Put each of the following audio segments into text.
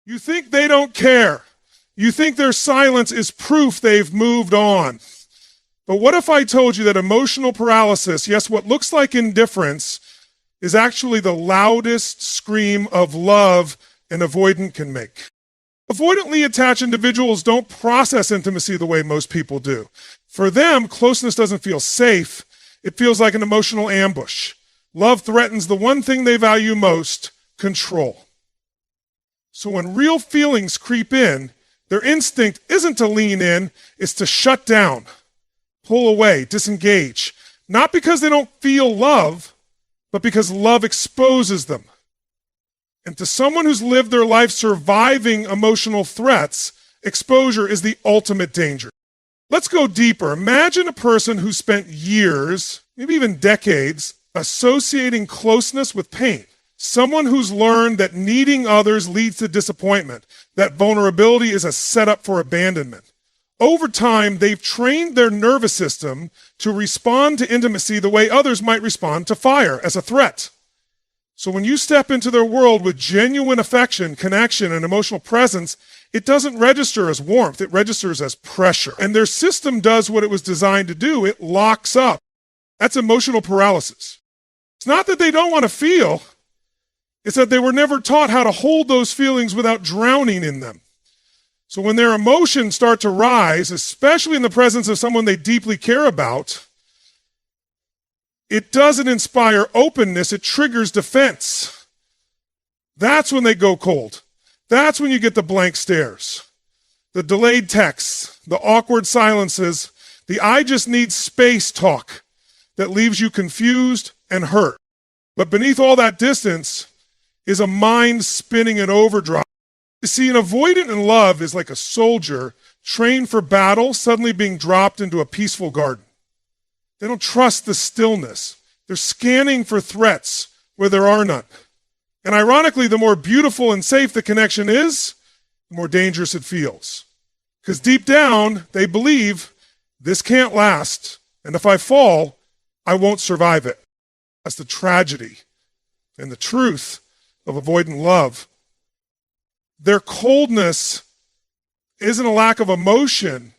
You think they don't care. You think their silence is proof they've moved on. But what if I told you that emotional paralysis, yes, what looks like indifference, is actually the loudest scream of love an avoidant can make? Avoidantly attached individuals don't process intimacy the way most people do. For them, closeness doesn't feel safe. It feels like an emotional ambush. Love threatens the one thing they value most, control. So when real feelings creep in, their instinct isn't to lean in, it's to shut down, pull away, disengage. Not because they don't feel love, but because love exposes them. And to someone who's lived their life surviving emotional threats, exposure is the ultimate danger. Let's go deeper. Imagine a person who spent years, maybe even decades, associating closeness with pain. Someone who's learned that needing others leads to disappointment, that vulnerability is a setup for abandonment. Over time, they've trained their nervous system to respond to intimacy the way others might respond to fire, as a threat. So when you step into their world with genuine affection, connection, and emotional presence, it doesn't register as warmth, it registers as pressure. And their system does what it was designed to do, it locks up. That's emotional paralysis. It's not that they don't want to feel, it's that they were never taught how to hold those feelings without drowning in them. So when their emotions start to rise, especially in the presence of someone they deeply care about, it doesn't inspire openness, it triggers defense. That's when they go cold. That's when you get the blank stares, the delayed texts, the awkward silences, the I just need space talk that leaves you confused and hurt. But beneath all that distance is a mind spinning in overdrive. You see, an avoidant in love is like a soldier trained for battle suddenly being dropped into a peaceful garden. They don't trust the stillness. They're scanning for threats where there are none. And ironically, the more beautiful and safe the connection is, the more dangerous it feels. Because deep down, they believe this can't last, and if I fall, I won't survive it. That's the tragedy and the truth of avoidant love. Their coldness isn't a lack of emotion.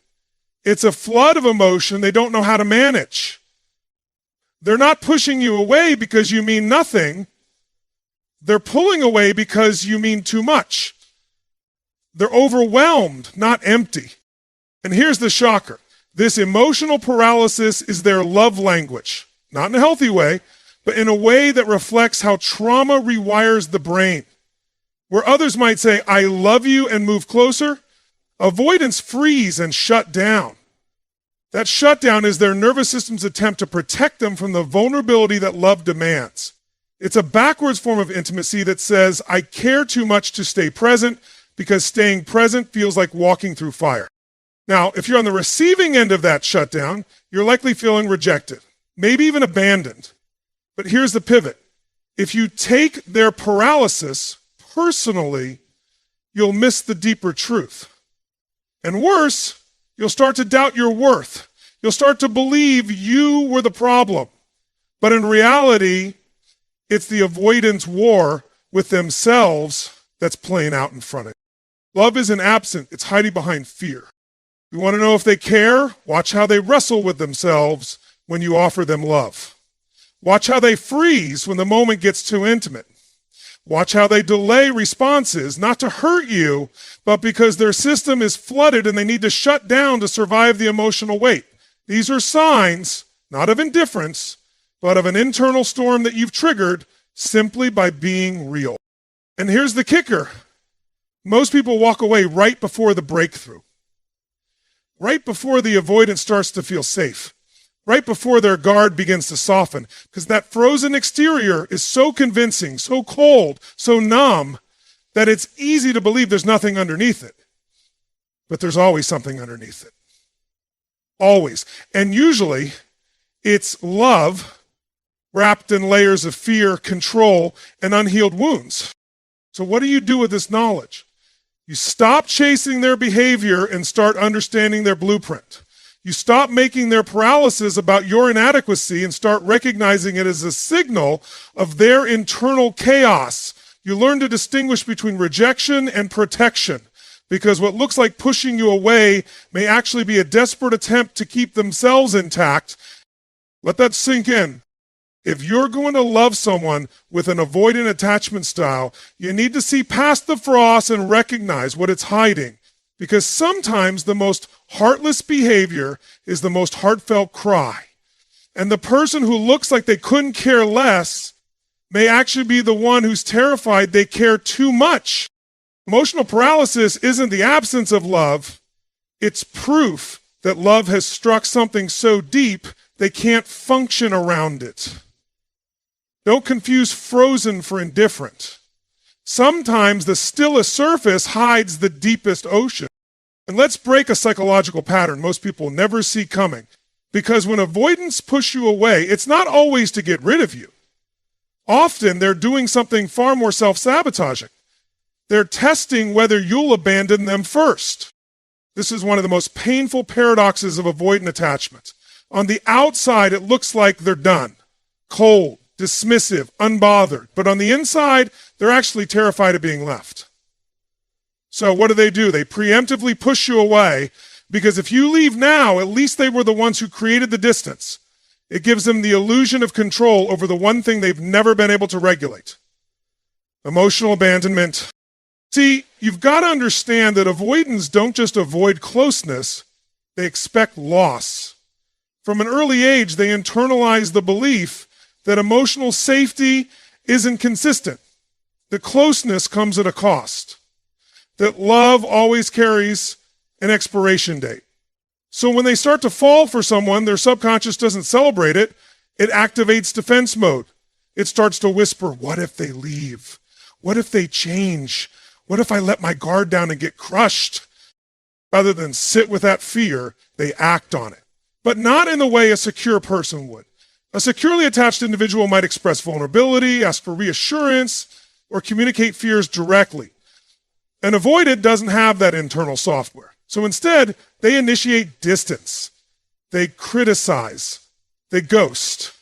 It's a flood of emotion they don't know how to manage. They're not pushing you away because you mean nothing. They're pulling away because you mean too much. They're overwhelmed, not empty. And here's the shocker. This emotional paralysis is their love language. Not in a healthy way, but in a way that reflects how trauma rewires the brain. Where others might say, I love you and move closer, avoidants freeze and shut down. That shutdown is their nervous system's attempt to protect them from the vulnerability that love demands. It's a backwards form of intimacy that says, I care too much to stay present because staying present feels like walking through fire. Now, if you're on the receiving end of that shutdown, you're likely feeling rejected, maybe even abandoned. But here's the pivot. If you take their paralysis personally, you'll miss the deeper truth. And worse, you'll start to doubt your worth. You'll start to believe you were the problem. But in reality, it's the avoidance war with themselves that's playing out in front of you. Love isn't absent, it's hiding behind fear. You want to know if they care? Watch how they wrestle with themselves when you offer them love. Watch how they freeze when the moment gets too intimate. Watch how they delay responses, not to hurt you, but because their system is flooded and they need to shut down to survive the emotional weight. These are signs, not of indifference, but of an internal storm that you've triggered simply by being real. And here's the kicker. Most people walk away right before the breakthrough, right before the avoidance starts to feel safe, right before their guard begins to soften, because that frozen exterior is so convincing, so cold, so numb, that it's easy to believe there's nothing underneath it. But there's always something underneath it. Always. And usually, it's love wrapped in layers of fear, control, and unhealed wounds. So what do you do with this knowledge? You stop chasing their behavior and start understanding their blueprint. You stop making their paralysis about your inadequacy and start recognizing it as a signal of their internal chaos, You learn to distinguish between rejection and protection, because what looks like pushing you away may actually be a desperate attempt to keep themselves intact. Let that sink in. If you're going to love someone with an avoidant attachment style, you need to see past the frost and recognize what it's hiding, because sometimes the most heartless behavior is the most heartfelt cry. And the person who looks like they couldn't care less may actually be the one who's terrified they care too much. Emotional paralysis isn't the absence of love. It's proof that love has struck something so deep they can't function around it. Don't confuse frozen for indifferent. Sometimes the stillest surface hides the deepest ocean. And let's break a psychological pattern most people never see coming. Because when avoidants push you away, it's not always to get rid of you. Often they're doing something far more self-sabotaging. They're testing whether you'll abandon them first. This is one of the most painful paradoxes of avoidant attachment. On the outside, it looks like they're done, cold, dismissive, unbothered. But on the inside, they're actually terrified of being left. So what do? They preemptively push you away, because if you leave now, at least they were the ones who created the distance. It gives them the illusion of control over the one thing they've never been able to regulate: emotional abandonment. See, you've got to understand that avoidants don't just avoid closeness, they expect loss. From an early age, they internalize the belief that emotional safety isn't consistent, that closeness comes at a cost, that love always carries an expiration date. So when they start to fall for someone, their subconscious doesn't celebrate it. It activates defense mode. It starts to whisper, what if they leave? What if they change? What if I let my guard down and get crushed? Rather than sit with that fear, they act on it. But not in the way a secure person would. A securely attached individual might express vulnerability, ask for reassurance, or communicate fears directly. An avoidant doesn't have that internal software. So instead, they initiate distance. They criticize. They ghost.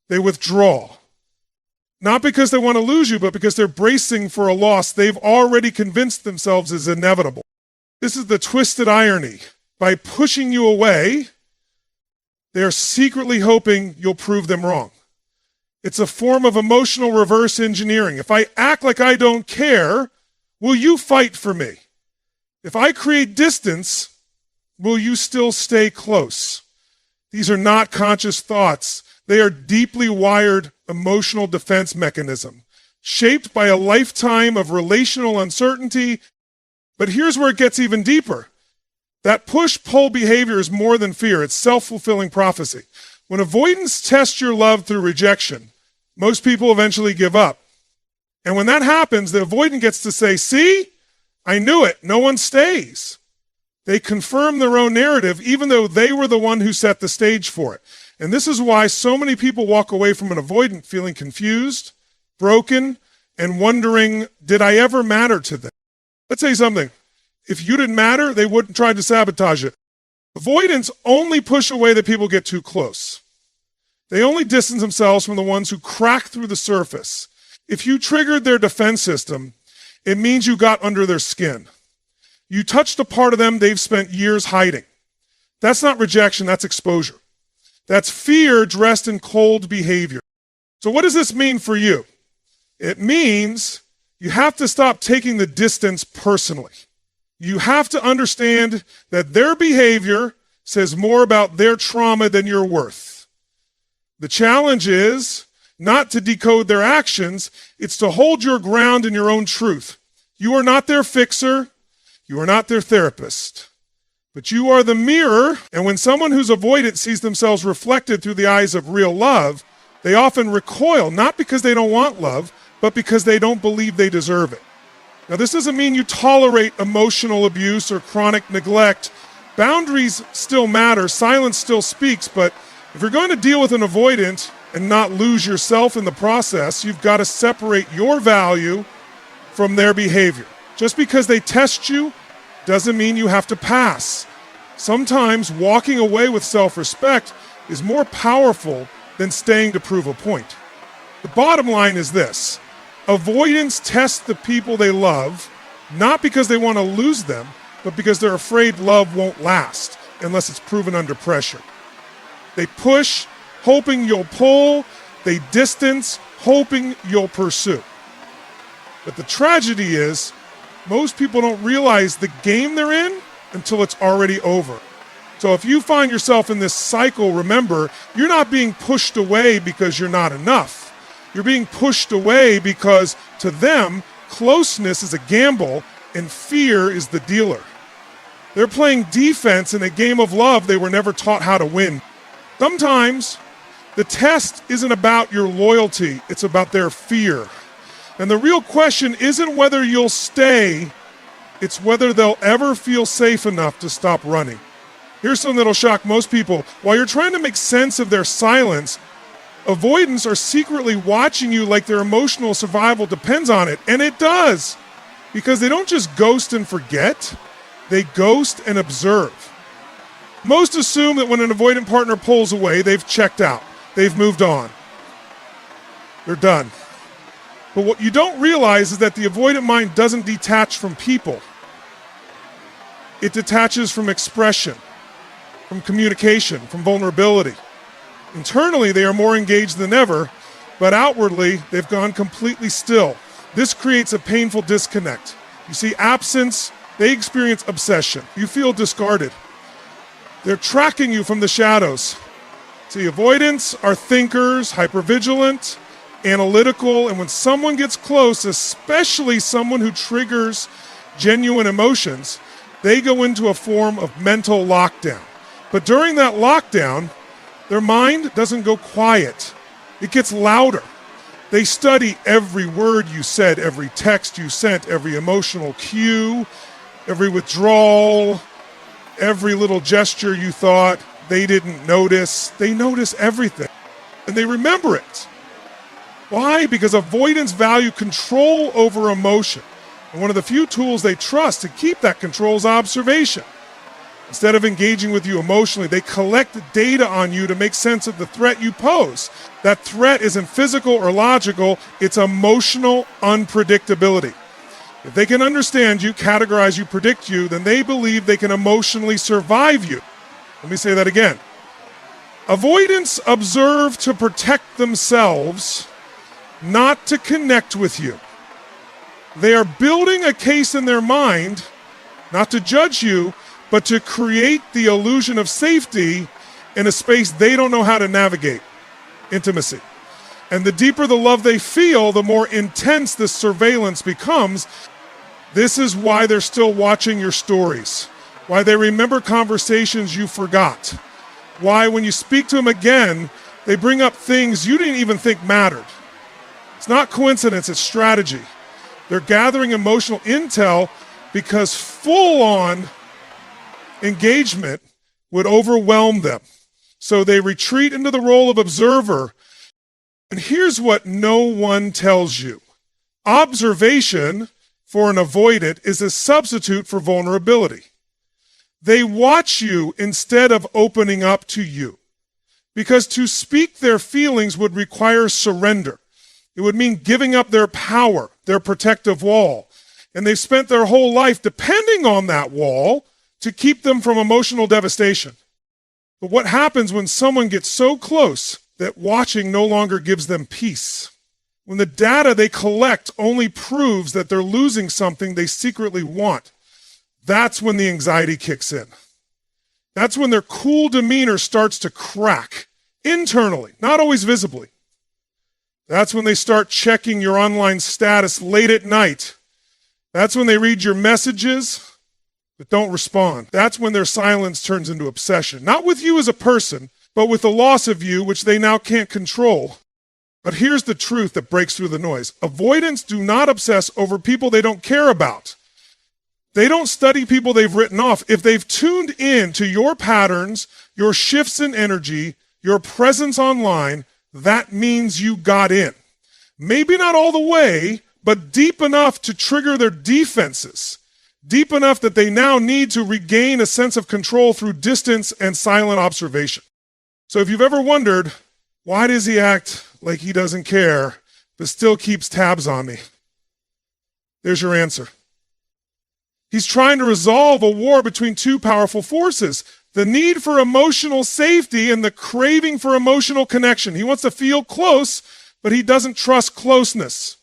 They withdraw. Not because they want to lose you, but because they're bracing for a loss they've already convinced themselves is inevitable. This is the twisted irony. By pushing you away, they're secretly hoping you'll prove them wrong. It's a form of emotional reverse engineering. If I act like I don't care, will you fight for me? If I create distance, will you still stay close? These are not conscious thoughts. They are deeply wired emotional defense mechanism, shaped by a lifetime of relational uncertainty. But here's where it gets even deeper. That push-pull behavior is more than fear. It's self-fulfilling prophecy. When avoidants test your love through rejection, most people eventually give up. And when that happens, the avoidant gets to say, see, I knew it. No one stays. They confirm their own narrative, even though they were the one who set the stage for it. And this is why so many people walk away from an avoidant feeling confused, broken, and wondering, did I ever matter to them? Let's say something. If you didn't matter, they wouldn't try to sabotage it. Avoidants only push away the people who get too close. They only distance themselves from the ones who crack through the surface. If you triggered their defense system, it means you got under their skin. You touched a part of them they've spent years hiding. That's not rejection, that's exposure. That's fear dressed in cold behavior. So what does this mean for you? It means you have to stop taking the distance personally. You have to understand that their behavior says more about their trauma than your worth. The challenge is not to decode their actions, it's to hold your ground in your own truth. You are not their fixer, you are not their therapist, but you are the mirror. And when someone who's avoidant sees themselves reflected through the eyes of real love, they often recoil, not because they don't want love, but because they don't believe they deserve it. Now, this doesn't mean you tolerate emotional abuse or chronic neglect. Boundaries still matter, silence still speaks, but if you're going to deal with an avoidant and not lose yourself in the process, you've got to separate your value from their behavior. Just because they test you doesn't mean you have to pass. Sometimes walking away with self-respect is more powerful than staying to prove a point. The bottom line is this. Avoidants test the people they love, not because they want to lose them, but because they're afraid love won't last unless it's proven under pressure. They push, hoping you'll pull. They distance, hoping you'll pursue. But the tragedy is, most people don't realize the game they're in until it's already over. So if you find yourself in this cycle, remember, you're not being pushed away because you're not enough. You're being pushed away because, to them, closeness is a gamble and fear is the dealer. They're playing defense in a game of love they were never taught how to win. Sometimes the test isn't about your loyalty, it's about their fear. And the real question isn't whether you'll stay, it's whether they'll ever feel safe enough to stop running. Here's something that'll shock most people. While you're trying to make sense of their silence, avoidants are secretly watching you like their emotional survival depends on it. And it does. Because they don't just ghost and forget, they ghost and observe. Most assume that when an avoidant partner pulls away, they've checked out. They've moved on. They're done. But what you don't realize is that the avoidant mind doesn't detach from people. It detaches from expression, from communication, from vulnerability. Internally, they are more engaged than ever, but outwardly, they've gone completely still. This creates a painful disconnect. You see, absence, they experience obsession. You feel discarded. They're tracking you from the shadows. See, avoidants are thinkers, hypervigilant, analytical, and when someone gets close, especially someone who triggers genuine emotions, they go into a form of mental lockdown. But during that lockdown, their mind doesn't go quiet. It gets louder. They study every word you said, every text you sent, every emotional cue, every withdrawal, every little gesture you thought they didn't notice. They notice everything, and they remember it. Why? Because avoidants value control over emotion. And one of the few tools they trust to keep that control is observation. Instead of engaging with you emotionally, they collect data on you to make sense of the threat you pose. That threat isn't physical or logical, it's emotional unpredictability. If they can understand you, categorize you, predict you, then they believe they can emotionally survive you. Let me say that again. Avoidants observe to protect themselves, not to connect with you. They are building a case in their mind, not to judge you, but to create the illusion of safety in a space they don't know how to navigate. Intimacy. And the deeper the love they feel, the more intense this surveillance becomes. This is why they're still watching your stories, why they remember conversations you forgot, why when you speak to them again, they bring up things you didn't even think mattered. It's not coincidence, it's strategy. They're gathering emotional intel because full-on engagement would overwhelm them. So they retreat into the role of observer. And here's what no one tells you. Observation for an avoidant is a substitute for vulnerability. They watch you instead of opening up to you. Because to speak their feelings would require surrender. It would mean giving up their power, their protective wall. And they've spent their whole life depending on that wall to keep them from emotional devastation. But what happens when someone gets so close that watching no longer gives them peace? When the data they collect only proves that they're losing something they secretly want, that's when the anxiety kicks in. That's when their cool demeanor starts to crack internally, not always visibly. That's when they start checking your online status late at night. That's when they read your messages but don't respond. That's when their silence turns into obsession. Not with you as a person, but with the loss of you, which they now can't control. But here's the truth that breaks through the noise. Avoidants do not obsess over people they don't care about. They don't study people they've written off. If they've tuned in to your patterns, your shifts in energy, your presence online, that means you got in. Maybe not all the way, but deep enough to trigger their defenses. Deep enough that they now need to regain a sense of control through distance and silent observation. So if you've ever wondered, why does he act like he doesn't care, but still keeps tabs on me. There's your answer. He's trying to resolve a war between two powerful forces, the need for emotional safety and the craving for emotional connection. He wants to feel close, but he doesn't trust closeness.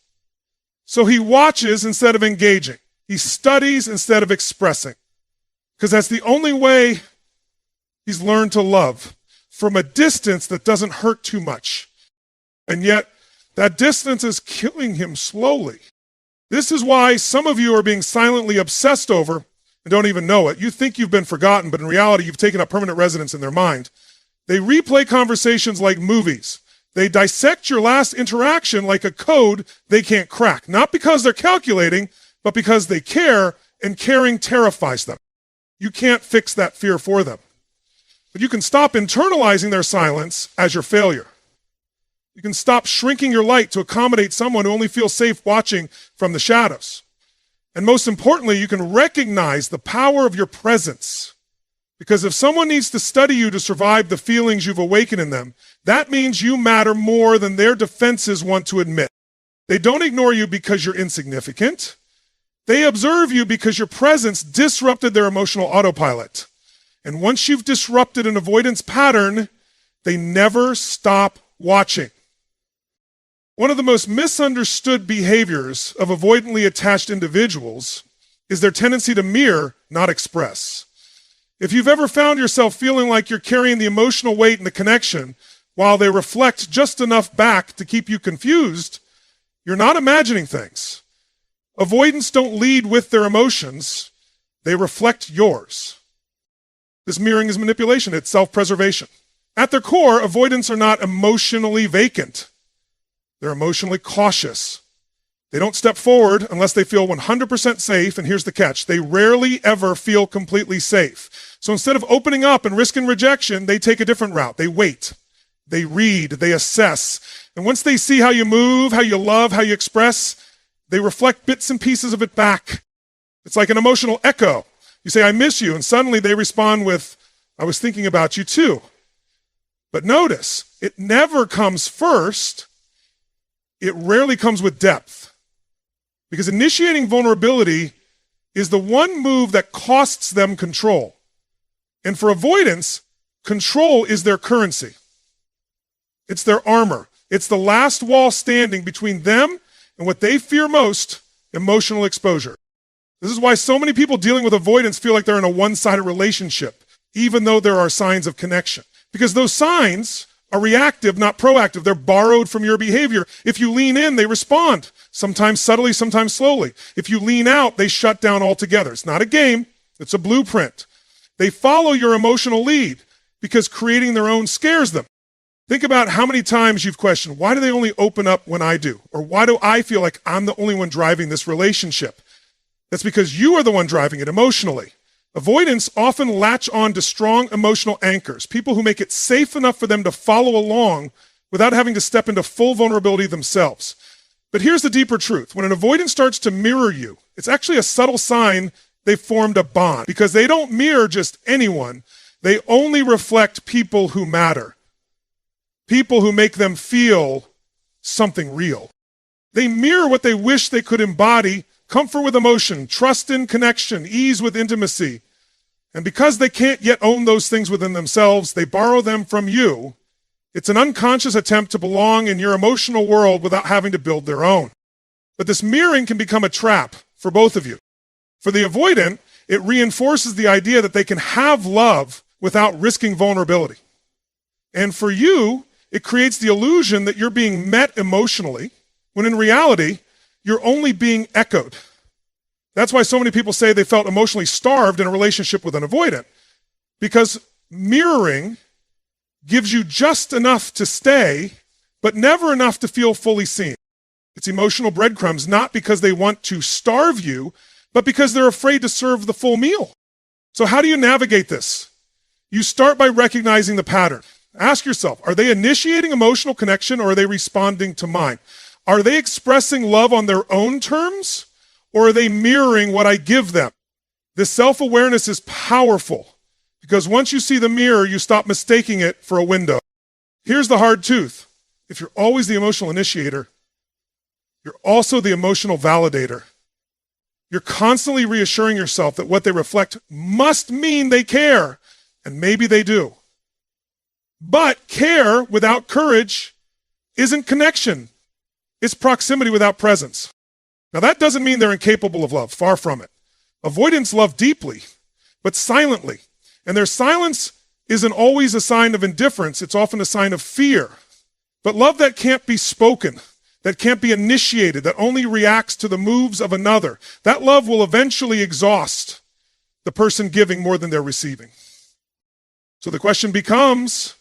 So he watches instead of engaging. He studies instead of expressing. Because that's the only way he's learned to love, from a distance that doesn't hurt too much. And yet, that distance is killing him slowly. This is why some of you are being silently obsessed over and don't even know it. You think you've been forgotten, but in reality, you've taken up permanent residence in their mind. They replay conversations like movies. They dissect your last interaction like a code they can't crack. Not because they're calculating, but because they care, and caring terrifies them. You can't fix that fear for them. But you can stop internalizing their silence as your failure. You can stop shrinking your light to accommodate someone who only feels safe watching from the shadows. And most importantly, you can recognize the power of your presence. Because if someone needs to study you to survive the feelings you've awakened in them, that means you matter more than their defenses want to admit. They don't ignore you because you're insignificant. They observe you because your presence disrupted their emotional autopilot. And once you've disrupted an avoidance pattern, they never stop watching. One of the most misunderstood behaviors of avoidantly attached individuals is their tendency to mirror, not express. If you've ever found yourself feeling like you're carrying the emotional weight in the connection while they reflect just enough back to keep you confused, you're not imagining things. Avoidants don't lead with their emotions, they reflect yours. This mirroring is manipulation, it's self-preservation. At their core, avoidants are not emotionally vacant. They're emotionally cautious. They don't step forward unless they feel 100% safe, and here's the catch. They rarely ever feel completely safe. So instead of opening up and risking rejection, they take a different route. They wait. They read. They assess. And once they see how you move, how you love, how you express, they reflect bits and pieces of it back. It's like an emotional echo. You say, I miss you, and suddenly they respond with, I was thinking about you too. But notice, it never comes first. It rarely comes with depth. Because initiating vulnerability is the one move that costs them control. And for avoidance, control is their currency. It's their armor. It's the last wall standing between them and what they fear most, emotional exposure. This is why so many people dealing with avoidance feel like they're in a one-sided relationship, even though there are signs of connection. Because those signs are reactive, not proactive. They're borrowed from your behavior. If you lean in, they respond, sometimes subtly, sometimes slowly. If you lean out, they shut down altogether. It's not a game. It's a blueprint. They follow your emotional lead because creating their own scares them. Think about how many times you've questioned, why do they only open up when I do? Or why do I feel like I'm the only one driving this relationship? That's because you are the one driving it emotionally. Avoidants often latch on to strong emotional anchors, people who make it safe enough for them to follow along without having to step into full vulnerability themselves. But here's the deeper truth. When an avoidant starts to mirror you, it's actually a subtle sign they've formed a bond, because they don't mirror just anyone. They only reflect people who matter, people who make them feel something real. They mirror what they wish they could embody: comfort with emotion, trust in connection, ease with intimacy. And because they can't yet own those things within themselves, they borrow them from you. It's an unconscious attempt to belong in your emotional world without having to build their own. But this mirroring can become a trap for both of you. For the avoidant, it reinforces the idea that they can have love without risking vulnerability. And for you, it creates the illusion that you're being met emotionally, when in reality, you're only being echoed. That's why so many people say they felt emotionally starved in a relationship with an avoidant. Because mirroring gives you just enough to stay, but never enough to feel fully seen. It's emotional breadcrumbs, not because they want to starve you, but because they're afraid to serve the full meal. So how do you navigate this? You start by recognizing the pattern. Ask yourself, are they initiating emotional connection, or are they responding to mine? Are they expressing love on their own terms, or are they mirroring what I give them? This self-awareness is powerful, because once you see the mirror, you stop mistaking it for a window. Here's the hard truth. If you're always the emotional initiator, You're also the emotional validator. You're constantly reassuring yourself that what they reflect must mean they care, and maybe they do. But care without courage isn't connection. It's proximity without presence. Now, that doesn't mean they're incapable of love. Far from it. Avoidants love deeply, but silently. And their silence isn't always a sign of indifference. It's often a sign of fear. But love that can't be spoken, that can't be initiated, that only reacts to the moves of another, that love will eventually exhaust the person giving more than they're receiving. So the question becomes,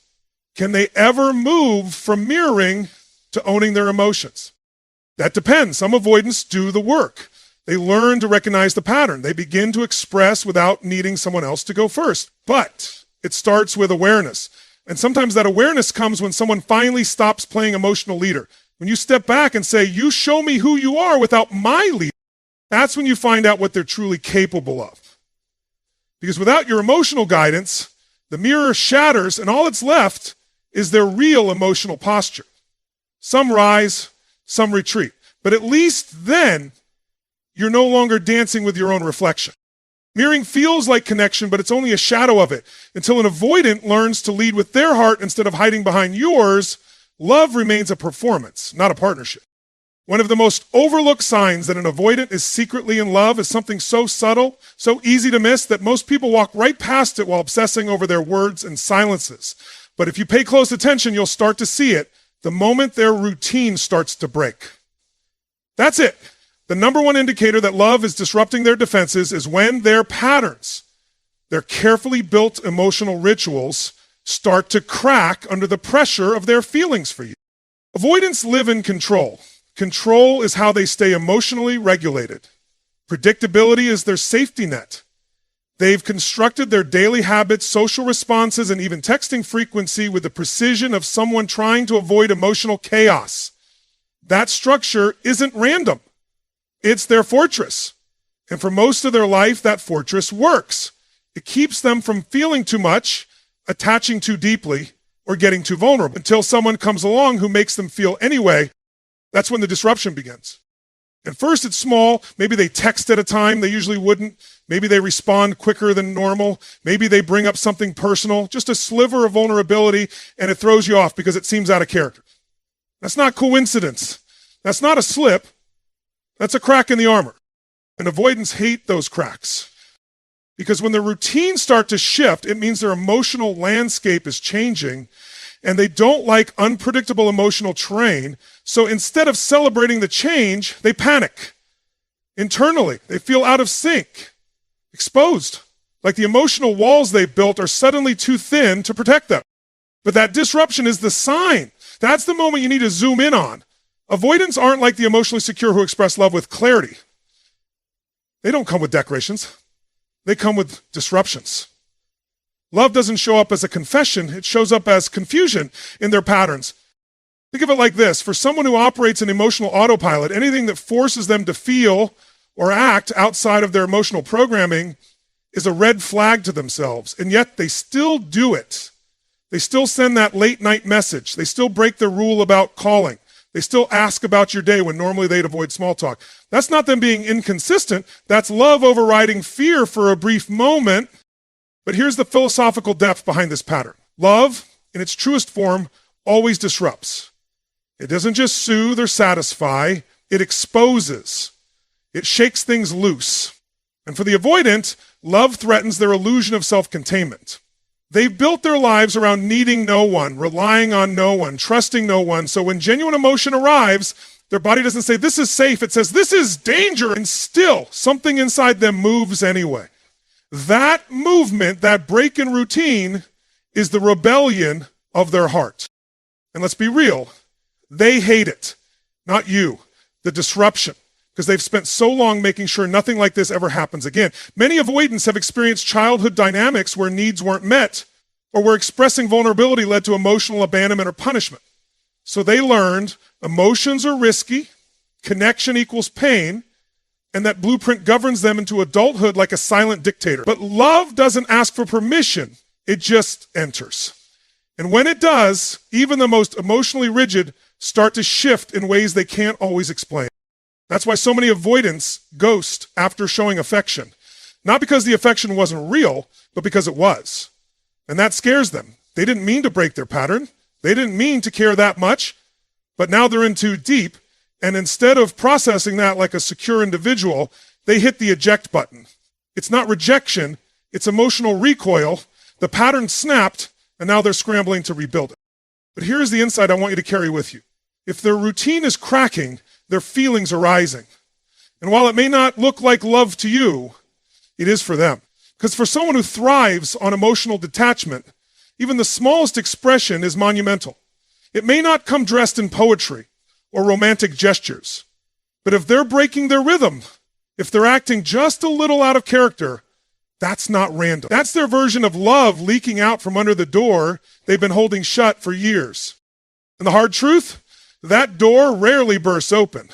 can they ever move from mirroring to owning their emotions? That depends. Some avoidants do the work. They learn to recognize the pattern. They begin to express without needing someone else to go first. But it starts with awareness. And sometimes that awareness comes when someone finally stops playing emotional leader. When you step back and say, you show me who you are without my lead, that's when you find out what they're truly capable of. Because without your emotional guidance, the mirror shatters and all that's left is their real emotional posture. Some rise, some retreat. But at least then, you're no longer dancing with your own reflection. Mirroring feels like connection, but it's only a shadow of it. Until an avoidant learns to lead with their heart instead of hiding behind yours, love remains a performance, not a partnership. One of the most overlooked signs that an avoidant is secretly in love is something so subtle, so easy to miss, that most people walk right past it while obsessing over their words and silences. But if you pay close attention, you'll start to see it the moment their routine starts to break. That's it. The number one indicator that love is disrupting their defenses is when their patterns, their carefully built emotional rituals, start to crack under the pressure of their feelings for you. Avoidants live in control. Control is how they stay emotionally regulated. Predictability is their safety net. They've constructed their daily habits, social responses, and even texting frequency with the precision of someone trying to avoid emotional chaos. That structure isn't random. It's their fortress. And for most of their life, that fortress works. It keeps them from feeling too much, attaching too deeply, or getting too vulnerable until someone comes along who makes them feel anyway. That's when the disruption begins. At first, it's small. Maybe they text at a time they usually wouldn't. Maybe they respond quicker than normal. Maybe they bring up something personal, just a sliver of vulnerability, and it throws you off because it seems out of character. That's not coincidence. That's not a slip. That's a crack in the armor. And avoidants hate those cracks. Because when their routines start to shift, it means their emotional landscape is changing, and they don't like unpredictable emotional terrain. So instead of celebrating the change, they panic. Internally, they feel out of sync, exposed, like the emotional walls they've built are suddenly too thin to protect them. But that disruption is the sign. That's the moment you need to zoom in on. Avoidants aren't like the emotionally secure who express love with clarity. They don't come with decorations. They come with disruptions. Love doesn't show up as a confession. It shows up as confusion in their patterns. Think of it like this. For someone who operates an emotional autopilot, anything that forces them to feel or act outside of their emotional programming is a red flag to themselves. And yet they still do it. They still send that late night message. They still break their rule about calling. They still ask about your day when normally they'd avoid small talk. That's not them being inconsistent. That's love overriding fear for a brief moment. But here's the philosophical depth behind this pattern. Love, in its truest form, always disrupts. It doesn't just soothe or satisfy. It exposes. It shakes things loose. And for the avoidant, love threatens their illusion of self-containment. They've built their lives around needing no one, relying on no one, trusting no one. So when genuine emotion arrives, their body doesn't say, this is safe. It says, this is danger. And still, something inside them moves anyway. That movement, that break in routine, is the rebellion of their heart. And let's be real, they hate it, not you, the disruption, because they've spent so long making sure nothing like this ever happens again. Many avoidants have experienced childhood dynamics where needs weren't met, or where expressing vulnerability led to emotional abandonment or punishment. So they learned emotions are risky, connection equals pain, and that blueprint governs them into adulthood like a silent dictator. But love doesn't ask for permission, it just enters. And when it does, even the most emotionally rigid start to shift in ways they can't always explain. That's why so many avoidants ghost after showing affection. Not because the affection wasn't real, but because it was. And that scares them. They didn't mean to break their pattern. They didn't mean to care that much, but now they're in too deep. And instead of processing that like a secure individual, they hit the eject button. It's not rejection, it's emotional recoil. The pattern snapped, and now they're scrambling to rebuild it. But here's the insight I want you to carry with you. If their routine is cracking, their feelings are rising. And while it may not look like love to you, it is for them. Because for someone who thrives on emotional detachment, even the smallest expression is monumental. It may not come dressed in poetry or romantic gestures, but if they're breaking their rhythm, if they're acting just a little out of character, that's not random. That's their version of love leaking out from under the door they've been holding shut for years. And the hard truth, that door rarely bursts open.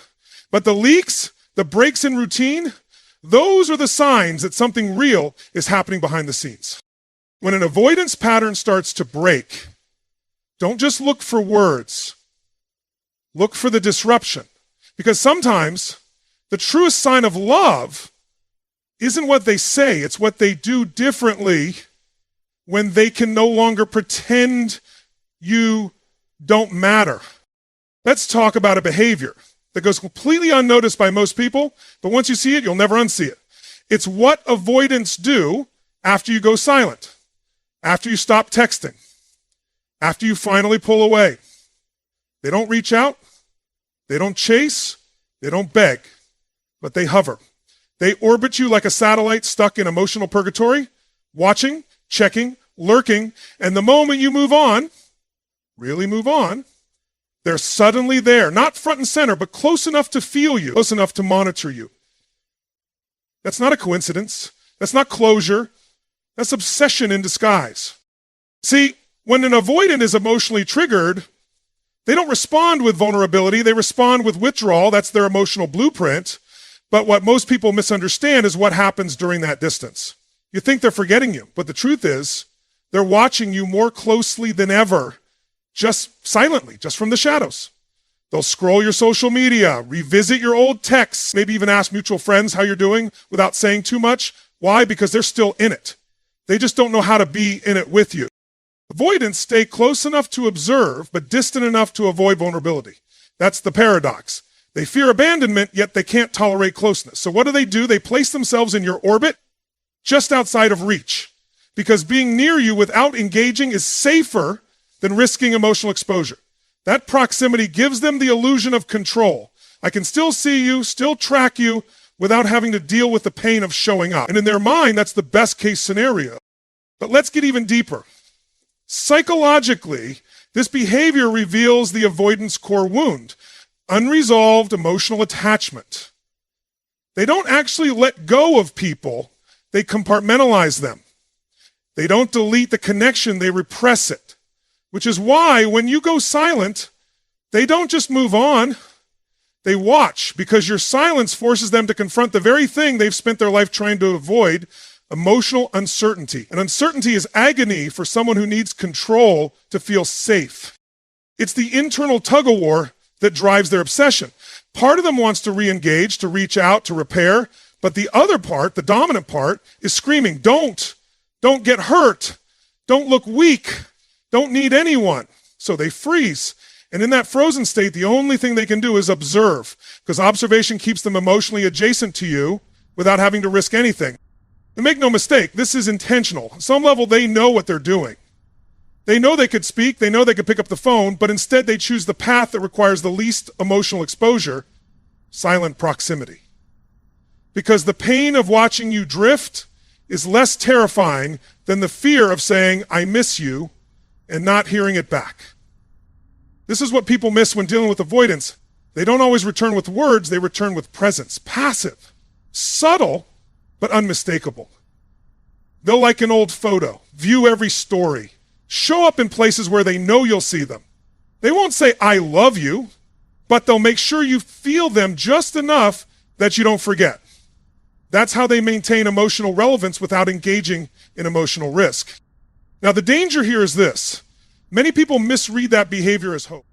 But the leaks, the breaks in routine, those are the signs that something real is happening behind the scenes. When an avoidance pattern starts to break, don't just look for words. Look for the disruption. Because sometimes the truest sign of love isn't what they say, it's what they do differently when they can no longer pretend you don't matter. Let's talk about a behavior that goes completely unnoticed by most people, but once you see it, you'll never unsee it. It's what avoidants do after you go silent, after you stop texting, after you finally pull away. They don't reach out, they don't chase, they don't beg, but they hover. They orbit you like a satellite stuck in emotional purgatory, watching, checking, lurking, and the moment you move on, really move on, they're suddenly there, not front and center, but close enough to feel you, close enough to monitor you. That's not a coincidence. That's not closure. That's obsession in disguise. See, when an avoidant is emotionally triggered, they don't respond with vulnerability. They respond with withdrawal. That's their emotional blueprint. But what most people misunderstand is what happens during that distance. You think they're forgetting you, but the truth is they're watching you more closely than ever, just silently, just from the shadows. They'll scroll your social media, revisit your old texts, maybe even ask mutual friends how you're doing without saying too much. Why? Because they're still in it. They just don't know how to be in it with you. Avoidants stay close enough to observe, but distant enough to avoid vulnerability. That's the paradox. They fear abandonment, yet they can't tolerate closeness. So what do? They place themselves in your orbit, just outside of reach. Because being near you without engaging is safer than risking emotional exposure. That proximity gives them the illusion of control. I can still see you, still track you, without having to deal with the pain of showing up. And in their mind, that's the best case scenario. But let's get even deeper. Psychologically, this behavior reveals the avoidance core wound, unresolved emotional attachment. They don't actually let go of people, they compartmentalize them. They don't delete the connection, they repress it. Which is why when you go silent, they don't just move on, they watch, because your silence forces them to confront the very thing they've spent their life trying to avoid, emotional uncertainty. And uncertainty is agony for someone who needs control to feel safe. It's the internal tug-of-war that drives their obsession. Part of them wants to re-engage, to reach out, to repair, but the other part, the dominant part, is screaming, don't get hurt, don't look weak, don't need anyone. So they freeze. And in that frozen state, the only thing they can do is observe, because observation keeps them emotionally adjacent to you without having to risk anything. And make no mistake, this is intentional. On some level, they know what they're doing. They know they could speak, they know they could pick up the phone, but instead they choose the path that requires the least emotional exposure, silent proximity. Because the pain of watching you drift is less terrifying than the fear of saying, I miss you, and not hearing it back. This is what people miss when dealing with avoidance. They don't always return with words, they return with presence. Passive, subtle, but unmistakable. They'll like an old photo, view every story, show up in places where they know you'll see them. They won't say, I love you, but they'll make sure you feel them just enough that you don't forget. That's how they maintain emotional relevance without engaging in emotional risk. Now, the danger here is this. Many people misread that behavior as hope.